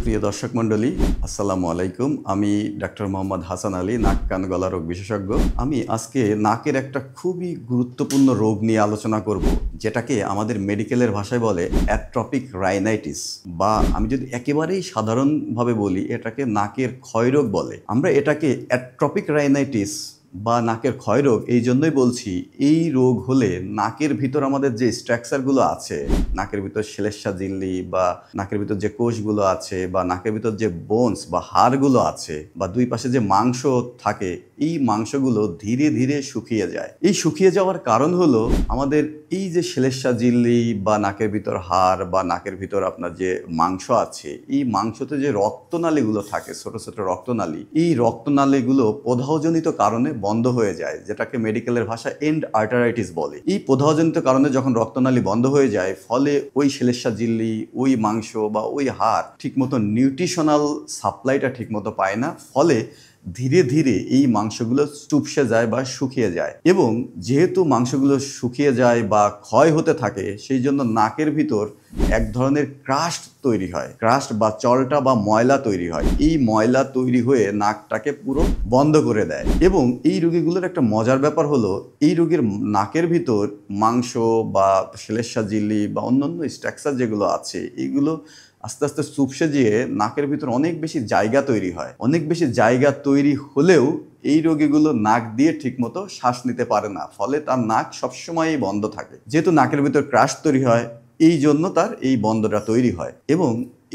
সুপ্রিয় দর্শক মণ্ডলী, আসসালামু আলাইকুম। আমি ডাক্তার মোহাম্মদ হাসান আলী, নাক কান গলা রোগ বিশেষজ্ঞ। আমি আজকে নাকের একটা খুবই গুরুত্বপূর্ণ রোগ নিয়ে আলোচনা করব, যেটাকে আমাদের মেডিকেলের ভাষায় বলে অ্যাট্রপিক রাইনাইটিস, বা আমি যদি একেবারেই সাধারণভাবে বলি এটাকে নাকের ক্ষয়রোগ বলে। আমরা এটাকে অ্যাট্রপিক রাইনাইটিস বা নাকের ক্ষয়রোগ এই জন্যই বলছি, এই রোগ হলে নাকের ভিতর আমাদের যে স্ট্রাকচারগুলো আছে, নাকের ভিতর শ্লেষ্মা ঝিল্লি বা নাকের ভিতর যে কোষগুলো আছে বা নাকের ভিতর যে বোনস বা হাড়গুলো আছে বা দুই পাশে যে মাংস থাকে, এই মাংসগুলো ধীরে ধীরে শুকিয়ে যায়। এই শুকিয়ে যাওয়ার কারণ হলো আমাদের এই যে শ্লেষ্মা ঝিল্লি বা নাকের ভিতর হাড় বা নাকের ভিতর আপনার যে মাংস আছে, এই মাংসতে যে রক্তনালীগুলো থাকে, ছোট ছোট রক্তনালী, এই রক্তনালীগুলো প্রদাহজনিত কারণে বন্ধ হয়ে যায়, যেটাকে মেডিকেলের ভাষায় এন্ড আর্টারাইটিস বলে। এই প্রদাহজনিত কারণে যখন রক্তনালী বন্ধ হয়ে যায়, ফলে ওই শ্লেষ্মা ঝিল্লি, ওই মাংস বা ওই হাড় ঠিকমতো নিউট্রিশনাল সাপ্লাইটা ঠিকমতো পায় না, ফলে ধীরে ধীরে এই মাংসগুলো চুপসে যায় বা শুকিয়ে যায়। এবং যেহেতু মাংসগুলো শুকিয়ে যায় বা ক্ষয় হতে থাকে, সেই জন্য নাকের ভিতর এক ধরনের ক্রাস্ট তৈরি হয়, ক্রাস্ট বা চলটা বা ময়লা তৈরি হয়। এই ময়লা তৈরি হয়ে নাকটাকে পুরো বন্ধ করে দেয়। এবং এই রোগীগুলোর একটা মজার ব্যাপার হলো, এই রোগীর নাকের ভিতর মাংস বা শ্লেষ্মা ঝিল্লি বা অন্যান্য স্ট্রাকচার যেগুলো আছে, এইগুলো আস্তে আস্তে চুপসে যেয়ে নাকের ভিতর অনেক বেশি জায়গা তৈরি হয়। অনেক বেশি জায়গা তৈরি হলেও এই রোগীগুলো নাক দিয়ে ঠিকমতো শ্বাস নিতে পারে না, ফলে তার নাক সবসময়ই বন্ধ থাকে। যেহেতু নাকের ভিতর ক্রাশ তৈরি হয়, এই জন্য তার এই বন্ধটা তৈরি হয়। এবং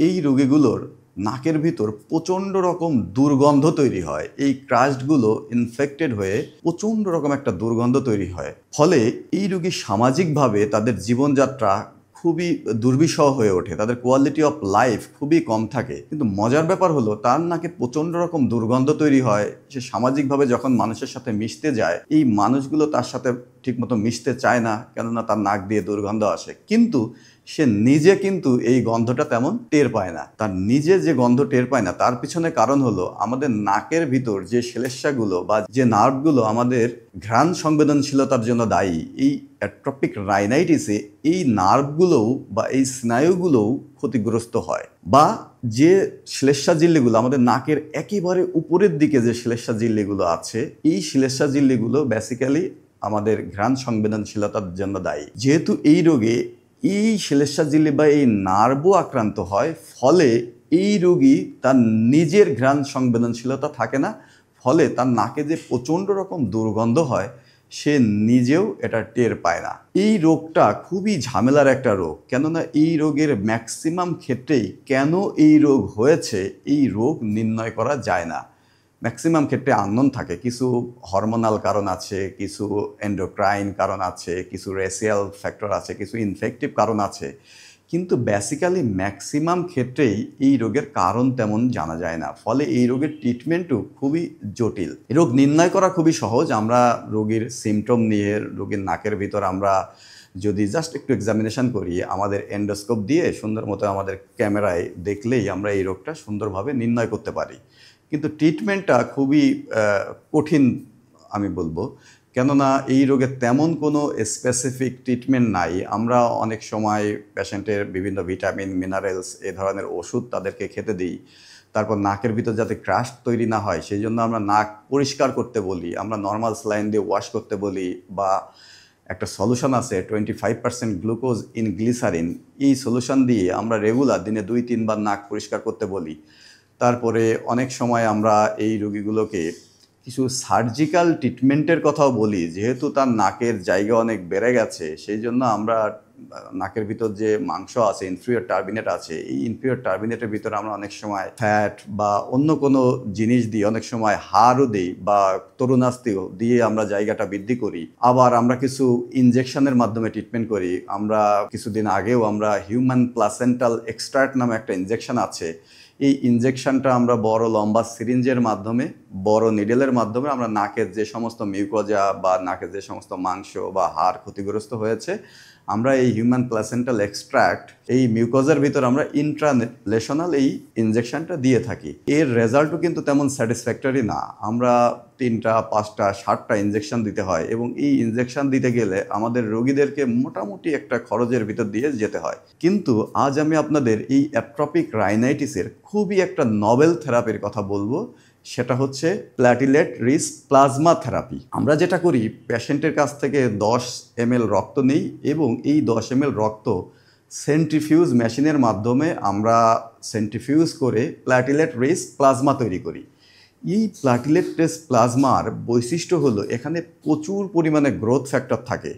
এই রোগীগুলোর নাকের ভিতর প্রচণ্ড রকম দুর্গন্ধ তৈরি হয়। এই ক্রাস্টগুলো ইনফেক্টেড হয়ে প্রচণ্ড রকম একটা দুর্গন্ধ তৈরি হয়, ফলে এই রোগী সামাজিকভাবে তাদের জীবনযাত্রা খুবই দুর্বিষহ হয়ে ওঠে, তাদের কোয়ালিটি অফ লাইফ খুবই কম থাকে। কিন্তু মজার ব্যাপার হলো, তার নাকে প্রচণ্ড রকম দুর্গন্ধ তৈরি হয়। সে সামাজিকভাবে যখন মানুষের সাথে মিশতে যায়, এই মানুষগুলো তার সাথে ঠিকমতো মিশতে চায় না, কেননা তার নাক দিয়ে দুর্গন্ধ আসে। কিন্তু সে নিজে কিন্তু এই গন্ধটা তেমন টের পায় না। তার নিজে যে গন্ধ টের পায় না, তার পিছনে কারণ হলো আমাদের নাকের ভিতর যে শ্লেষ্মাগুলো বা যে নার্ভগুলো আমাদের ঘ্রাণ সংবেদনশীলতার জন্য দায়ী, এই অ্যাট্রপিক রাইনাইটিসে এই নার্ভগুলোও বা এই স্নায়ুগুলোও ক্ষতিগ্রস্ত হয়। বা যে শ্লেষ্মা ঝিল্লিগুলো আমাদের নাকের একেবারে উপরের দিকে যে শ্লেষ্মা ঝিল্লিগুলো আছে, এই শ্লেষ্মা ঝিল্লিগুলো বেসিক্যালি আমাদের ঘ্রাণ সংবেদনশীলতার জন্য দায়ী। যেহেতু এই রোগে এই শ্লেষ্মা ঝিল্লি বা এই নার্ভও আক্রান্ত হয়, ফলে এই রোগী তার নিজের ঘ্রাণ সংবেদনশীলতা থাকে না, ফলে তার নাকে যে প্রচণ্ড রকম দুর্গন্ধ হয়, সে নিজেও এটা টের পায় না। এই রোগটা খুবই ঝামেলার একটা রোগ, কেননা এই রোগের ম্যাক্সিমাম ক্ষেত্রেই কেন এই রোগ হয়েছে, এই রোগ নির্ণয় করা যায় না। ম্যাক্সিমাম ক্ষেত্রে আননোন থাকে। কিছু হরমোনাল কারণ আছে, কিছু এন্ডোক্রাইন কারণ আছে, কিছু রেসিয়াল ফ্যাক্টর আছে, কিছু ইনফেক্টিভ কারণ আছে। কিন্তু বেসিক্যালি ম্যাক্সিমাম ক্ষেত্রেই এই রোগের কারণ তেমন জানা যায় না, ফলে এই রোগের ট্রিটমেন্টও খুবই জটিল। রোগ নির্ণয় করা খুবই সহজ। আমরা রোগীর সিমটম নিয়ে রোগীর নাকের ভিতর আমরা যদি জাস্ট একটু এক্সামিনেশন করি, আমাদের এন্ডোস্কোপ দিয়ে সুন্দর মতো আমাদের ক্যামেরায় দেখলেই আমরা এই রোগটা সুন্দরভাবে নির্ণয় করতে পারি। কিন্তু ট্রিটমেন্টটা খুবই কঠিন আমি বলবো, কেননা এই রোগের তেমন কোনো স্পেসিফিক ট্রিটমেন্ট নাই। আমরা অনেক সময় পেশেন্টের বিভিন্ন ভিটামিন, মিনারেলস এ ধরনের ওষুধ তাদেরকে খেতে দিই। তারপর নাকের ভিতর যাতে ক্রাস্ট তৈরি না হয়, সেই জন্য আমরা নাক পরিষ্কার করতে বলি, আমরা নর্মাল স্যালাইন দিয়ে ওয়াশ করতে বলি, বা একটা সলিউশন আছে 25% গ্লুকোজ ইন গ্লিসারিন, এই সলিউশন দিয়ে আমরা রেগুলার দিনে 2-3 বার নাক পরিষ্কার করতে বলি। তারপরে অনেক সময় আমরা এই রোগীগুলোকে কিছু সার্জিক্যাল ট্রিটমেন্টের কথাও বলি। যেহেতু তার নাকের জায়গা অনেক বেড়ে গেছে, সেই জন্য আমরা নাকের ভিতর যে মাংস আছে, ইনফিরিয়র টার্বিনেট আছে, এই ইনফিরিয়র টার্বিনেটের ভিতরে আমরা অনেক সময় ফ্যাট বা অন্য কোনো জিনিস দিই, অনেক সময় হাড়ও দিই বা তরুণাস্তিও দিয়ে আমরা জায়গাটা বৃদ্ধি করি। আবার আমরা কিছু ইনজেকশনের মাধ্যমে ট্রিটমেন্ট করি। আমরা কিছুদিন আগেও আমরা হিউম্যান প্লাসেন্টাল এক্সট্রাক্ট নামে একটা ইনজেকশন আছে, এই ইনজেকশনটা আমরা বড় লম্বা সিরিঞ্জের মাধ্যমে, বড় নিডেলের মাধ্যমে আমরা নাকের যে সমস্ত মিউকোজা বা নাকের যে সমস্ত মাংস বা হাড় ক্ষতিগ্রস্ত হয়েছে, আমরা এই হিউম্যান প্লাসেন্টাল এক্সট্রাক্ট এই মিউকোজার ভিতর আমরা ইন্ট্রালেশনাল এই ইনজেকশনটা দিয়ে থাকি। এর রেজাল্টও কিন্তু তেমন স্যাটিসফ্যাক্টরি না। আমরা 3টা 5টা 7টা ইনজেকশন দিতে হয় এবং এই ইনজেকশন দিতে গেলে আমাদের রোগীদেরকে মোটামুটি একটা খরচের ভিতর দিয়ে যেতে হয়। কিন্তু আজ আমি আপনাদের এই অ্যাট্রপিক রাইনাইটিসের খুবই একটা নভেল থেরাপির কথা বলবো, সেটা হচ্ছে প্ল্যাটিলেট রিচ প্লাজমা থেরাপি। আমরা যেটা করি, পেশেন্টের কাছ থেকে 10 ml রক্ত নিই এবং এই 10 ml রক্ত সেন্ট্রিফিউজ মেশিনের মাধ্যমে আমরা সেন্ট্রিফিউজ করে প্ল্যাটিলেট রিচ প্লাজমা তৈরি করি। এই প্ল্যাটিলেট রিচ প্লাজমার বৈশিষ্ট্য হলো এখানে প্রচুর পরিমাণে গ্রোথ ফ্যাক্টর থাকে,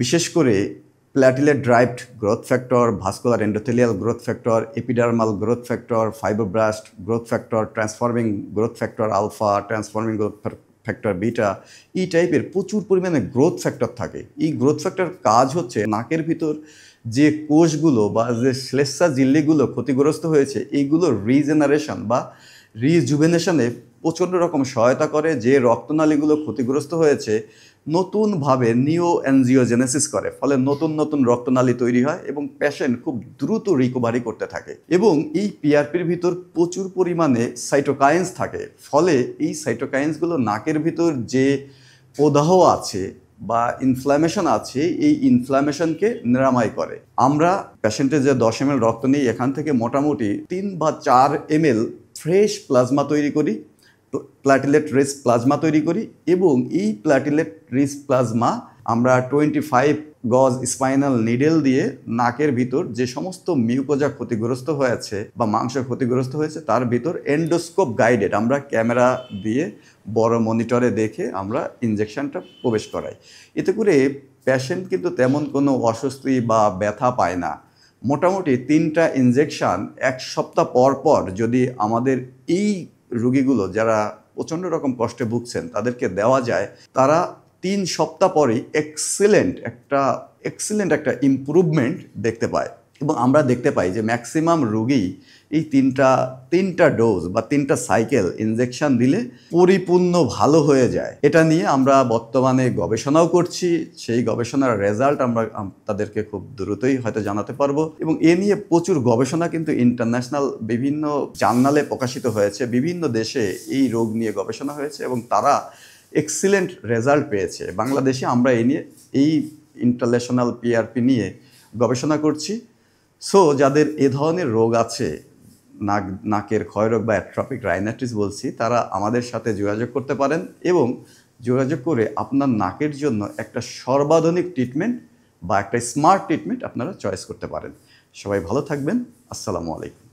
বিশেষ করে platelet derived growth factor, vascular endothelial growth factor, epidermal growth factor, fibroblast growth factor, transforming growth factor alpha, transforming growth factor beta, এই টাইপের প্রচুর পরিমাণে গ্রোথ ফ্যাক্টর থাকে। এই গ্রোথ ফ্যাক্টর কাজ হচ্ছে নাকের ভিতর যে কোষগুলো বা যে শ্লেষ্মা ঝিল্লিগুলো ক্ষতিগ্রস্ত হয়েছে এইগুলো রিজেনারেশন বা রিজুভেনেশনে প্রচণ্ড রকম সহায়তা করে। যে রক্তনালীগুলো ক্ষতিগ্রস্ত হয়েছে নতুনভাবে নিও অ্যানজিওজেনেসিস করে, ফলে নতুন নতুন রক্তনালী তৈরি হয় এবং পেশেন্ট খুব দ্রুত রিকভারি করতে থাকে। এবং এই পিআরপির ভিতর প্রচুর পরিমাণে সাইটোকাইন্স থাকে, ফলে এই সাইটোকাইন্সগুলো নাকের ভিতর যে প্রদাহ আছে বা ইনফ্ল্যামেশন আছে এই ইনফ্ল্যামেশনকে নিরাময় করে। আমরা পেশেন্টের যে 10 ml রক্ত নিই, এখান থেকে মোটামুটি 3 বা 4 ml ফ্রেশ প্লাজমা তৈরি করি, প্ল্যাটিলেট রিচ প্লাজমা তৈরি করি এবং এই প্ল্যাটিলেট রিচ প্লাজমা আমরা 25 গজ স্পাইনাল নিডেল দিয়ে নাকের ভিতর যে সমস্ত মিউকোজা ক্ষতিগ্রস্ত হয়েছে বা মাংস ক্ষতিগ্রস্ত হয়েছে তার ভিতর এন্ডোস্কোপ গাইডেড আমরা ক্যামেরা দিয়ে বড় মনিটরে দেখে আমরা ইনজেকশনটা প্রবেশ করাই। এতে করে পেশেন্ট কিন্তু তেমন কোনো অস্বস্তি বা ব্যথা পায় না। মোটামুটি 3টা ইনজেকশন 1 সপ্তাহ পর পর যদি আমাদের এই রোগীগুলো যারা প্রচণ্ড রকম কষ্টে ভুগছেন তাদেরকে দেওয়া যায়, তারা 3 সপ্তাহ পরেই এক্সিলেন্ট একটা ইমপ্রুভমেন্ট দেখতে পায়। এবং আমরা দেখতে পাই যে ম্যাক্সিমাম রোগী এই তিনটা ডোজ বা 3টা সাইকেল ইনজেকশন দিলে পরিপূর্ণ ভালো হয়ে যায়। এটা নিয়ে আমরা বর্তমানে গবেষণাও করছি। সেই গবেষণার রেজাল্ট আমরা তাদেরকে খুব দ্রুতই হয়তো জানাতে পারবো। এবং এ নিয়ে প্রচুর গবেষণা কিন্তু ইন্টারন্যাশনাল বিভিন্ন জার্নালে প্রকাশিত হয়েছে। বিভিন্ন দেশে এই রোগ নিয়ে গবেষণা হয়েছে এবং তারা এক্সিলেন্ট রেজাল্ট পেয়েছে। বাংলাদেশে আমরা এই ইন্টারন্যাশনাল পিআরপি নিয়ে গবেষণা করছি। সো যাদের এ ধরনের রোগ আছে, নাকের ক্ষয়রোগ বা অ্যাট্রপিক রাইনাইটিস বলছি, তারা আমাদের সাথে যোগাযোগ করতে পারেন এবং যোগাযোগ করে আপনার নাকের জন্য একটা সর্বাধুনিক ট্রিটমেন্ট বা একটা স্মার্ট ট্রিটমেন্ট আপনারা চয়েস করতে পারেন। সবাই ভালো থাকবেন। আসসালামু আলাইকুম।